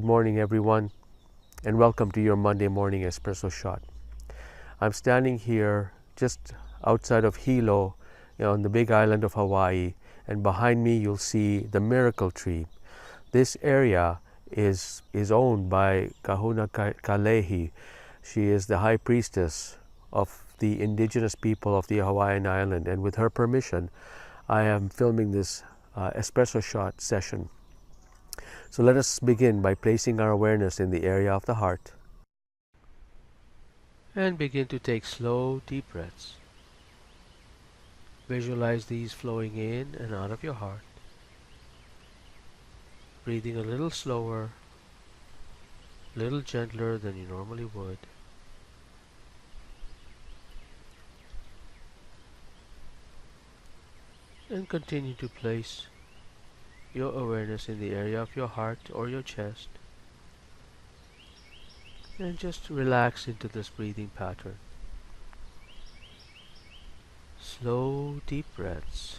morning, everyone, and welcome to your Monday morning espresso shot. I'm standing here just outside of Hilo, on the big island of Hawaii, and behind me you'll see the miracle tree. This area is owned by Kahuna Kalei'iliahi. She is the high priestess of the indigenous people of the Hawaiian island, and with her permission, I am filming this espresso shot session. So let us begin by placing our awareness in the area of the heart. And begin to take slow, deep breaths. Visualize these flowing in and out of your heart. Breathing a little slower, a little gentler than you normally would. And continue to place your awareness in the area of your heart or your chest, and just relax into this breathing pattern. Slow, deep breaths,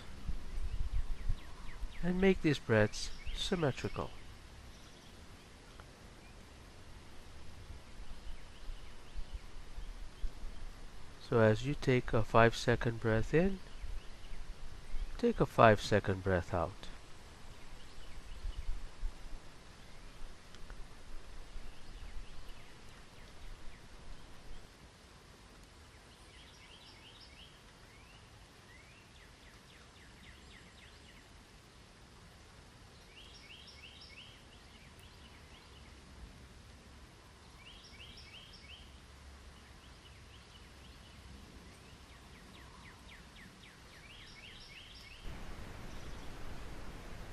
and make these breaths symmetrical. So as you take a 5-second breath in, take a 5-second breath out.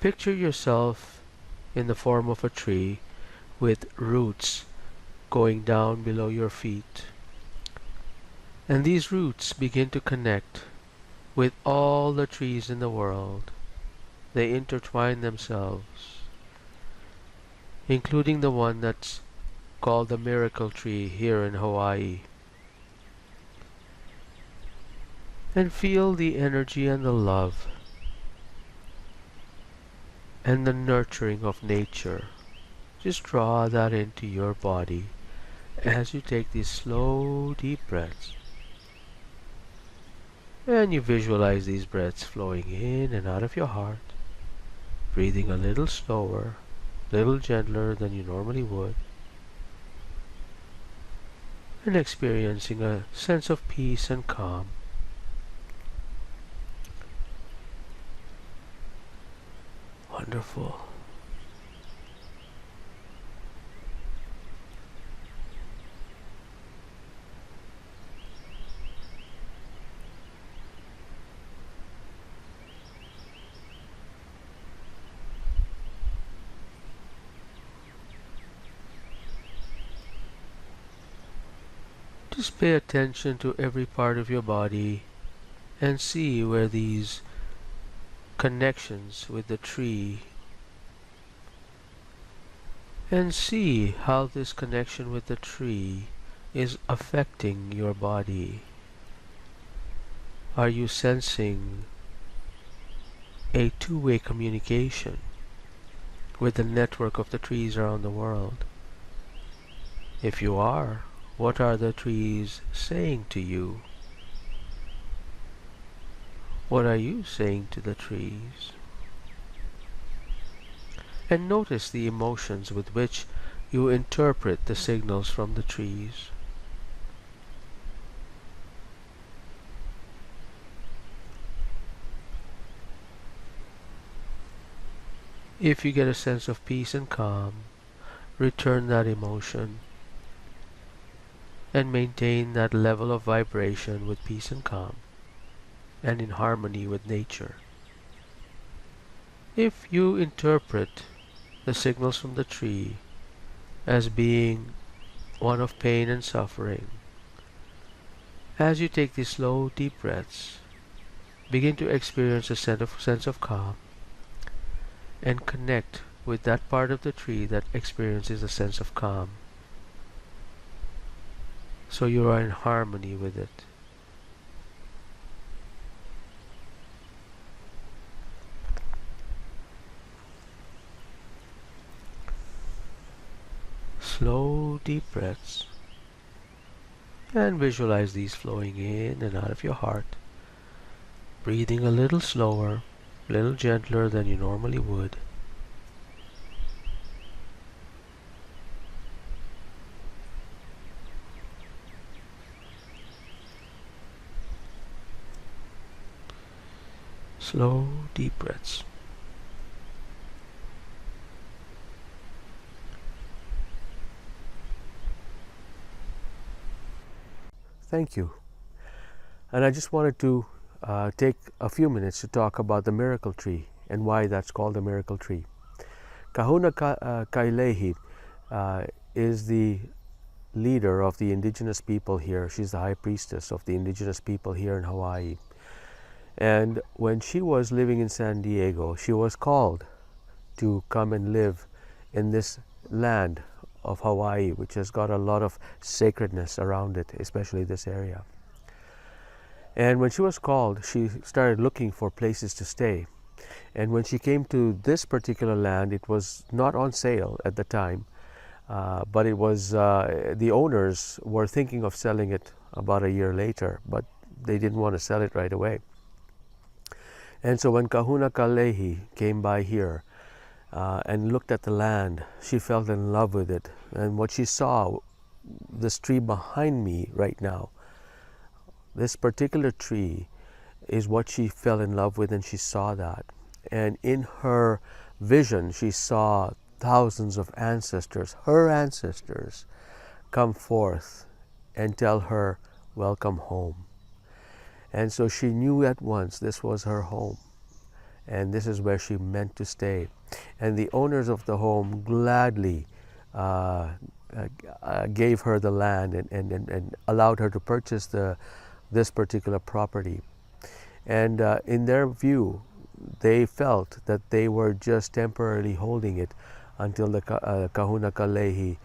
Picture yourself in the form of a tree with roots going down below your feet. And these roots begin to connect with all the trees in the world. They intertwine themselves, including the one that's called the miracle tree here in Hawaii. And feel the energy and the love and the nurturing of nature. Just draw that into your body as you take these slow, deep breaths. And you visualize these breaths flowing in and out of your heart, breathing a little slower, a little gentler than you normally would, and experiencing a sense of peace and calm. Wonderful. Just pay attention to every part of your body and see where these connections with the tree, and see how this connection with the tree is affecting your body. Are you sensing a two-way communication with the network of the trees around the world? If you are, what are the trees saying to you? What are you saying to the trees? And notice the emotions with which you interpret the signals from the trees. If you get a sense of peace and calm, return that emotion and maintain that level of vibration with peace and calm and in harmony with nature. If you interpret the signals from the tree as being one of pain and suffering, as you take these slow, deep breaths, begin to experience a sense of calm and connect with that part of the tree that experiences a sense of calm, so you are in harmony with it. deep breaths. And visualize these flowing in and out of your heart. Breathing a little slower, a little gentler than you normally would. Slow, deep breaths. Thank you. And I just wanted to take a few minutes to talk about the miracle tree and why that's called the miracle tree. Kahuna Kalei'iliahi is the leader of the indigenous people here. She's the high priestess of the indigenous people here in Hawaii. And when she was living in San Diego, she was called to come and live in this land of Hawaii, which has got a lot of sacredness around it, especially this area. And when she was called, she started looking for places to stay. And when she came to this particular land, it was not on sale at the time, but it was the owners were thinking of selling it about a year later, but they didn't want to sell it right away. And so when Kahuna Kalei'iliahi came by here and looked at the land, she fell in love with it. And what she saw, this tree behind me right now, this particular tree is what she fell in love with, and she saw that. And in her vision, she saw thousands of ancestors, her ancestors, come forth and tell her, welcome home. And so she knew at once this was her home, and this is where she meant to stay. And the owners of the home gladly gave her the land and allowed her to purchase this particular property. And in their view, they felt that they were just temporarily holding it until the Kahuna Kalei'iliahi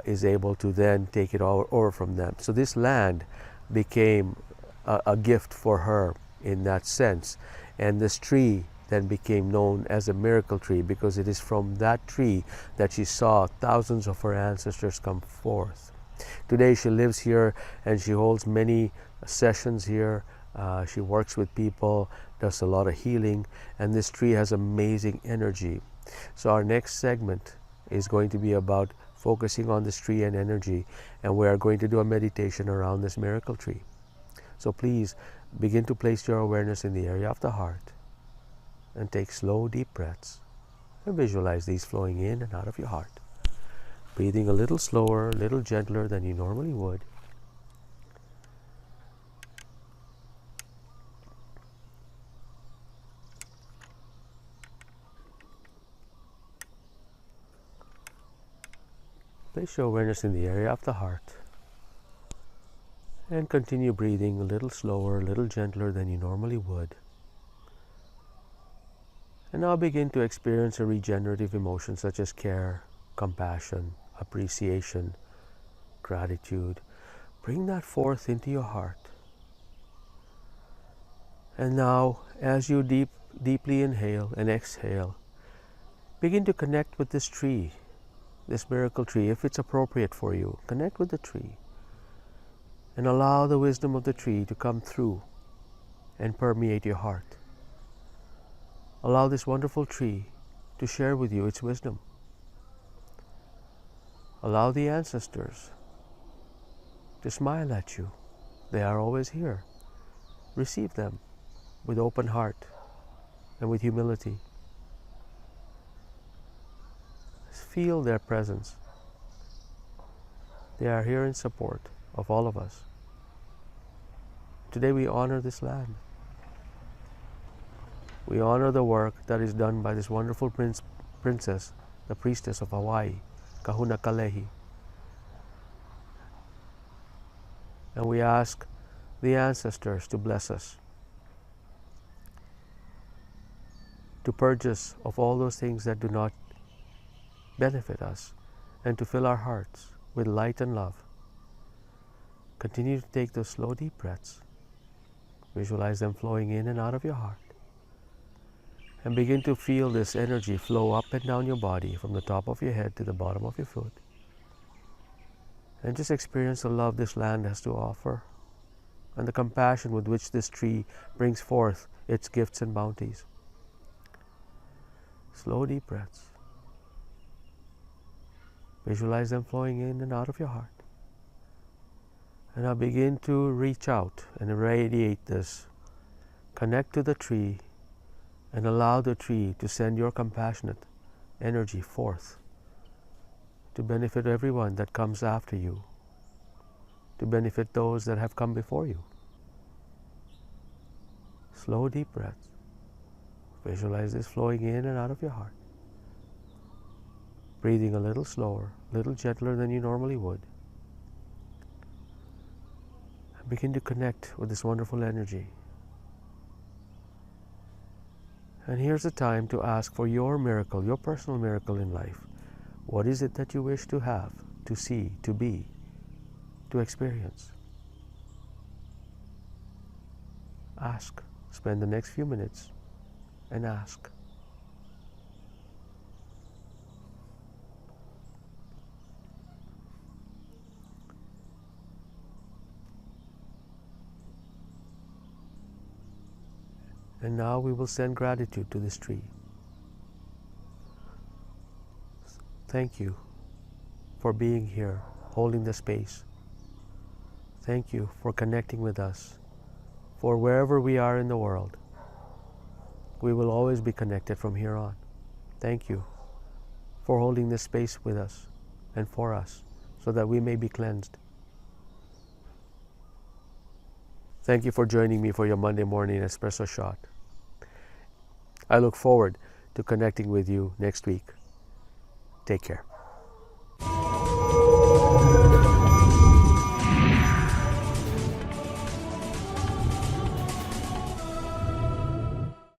is able to then take it all over from them. So this land became a gift for her in that sense. And this tree then became known as a miracle tree, because it is from that tree that she saw thousands of her ancestors come forth. Today she lives here and she holds many sessions here. She works with people, does a lot of healing, and this tree has amazing energy. So our next segment is going to be about focusing on this tree and energy, and we are going to do a meditation around this miracle tree. So please begin to place your awareness in the area of the heart and take slow, deep breaths and visualize these flowing in and out of your heart. Breathing a little slower, a little gentler than you normally would. Place your awareness in the area of the heart and continue breathing a little slower, a little gentler than you normally would. And now begin to experience a regenerative emotion such as care, compassion, appreciation, gratitude. Bring that forth into your heart. And now, as you deeply inhale and exhale, begin to connect with this tree, this miracle tree. If it's appropriate for you, connect with the tree and allow the wisdom of the tree to come through and permeate your heart. Allow this wonderful tree to share with you its wisdom. Allow the ancestors to smile at you. They are always here. Receive them with open heart and with humility. Feel their presence. They are here in support of all of us. Today we honor this land. We honor the work that is done by this wonderful princess, the priestess of Hawaii, Kahuna Kalei'iliahi. And we ask the ancestors to bless us, to purge us of all those things that do not benefit us, and to fill our hearts with light and love. Continue to take those slow, deep breaths. Visualize them flowing in and out of your heart. And begin to feel this energy flow up and down your body from the top of your head to the bottom of your foot. and just experience the love this land has to offer and the compassion with which this tree brings forth its gifts and bounties. Slow, deep breaths. Visualize them flowing in and out of your heart. And now begin to reach out and irradiate this. Connect to the tree and allow the tree to send your compassionate energy forth to benefit everyone that comes after you, to benefit those that have come before you. Slow, deep breaths. Visualize this flowing in and out of your heart. Breathing a little slower, a little gentler than you normally would. And begin to connect with this wonderful energy. And here's the time to ask for your miracle, your personal miracle in life. What is it that you wish to have, to see, to be, to experience? Ask. Spend the next few minutes and ask. And now we will send gratitude to this tree. Thank you for being here, holding the space. Thank you for connecting with us. For wherever we are in the world, we will always be connected from here on. Thank you for holding this space with us and for us so that we may be cleansed. Thank you for joining me for your Monday morning Espresso shot. I look forward to connecting with you next week. Take care.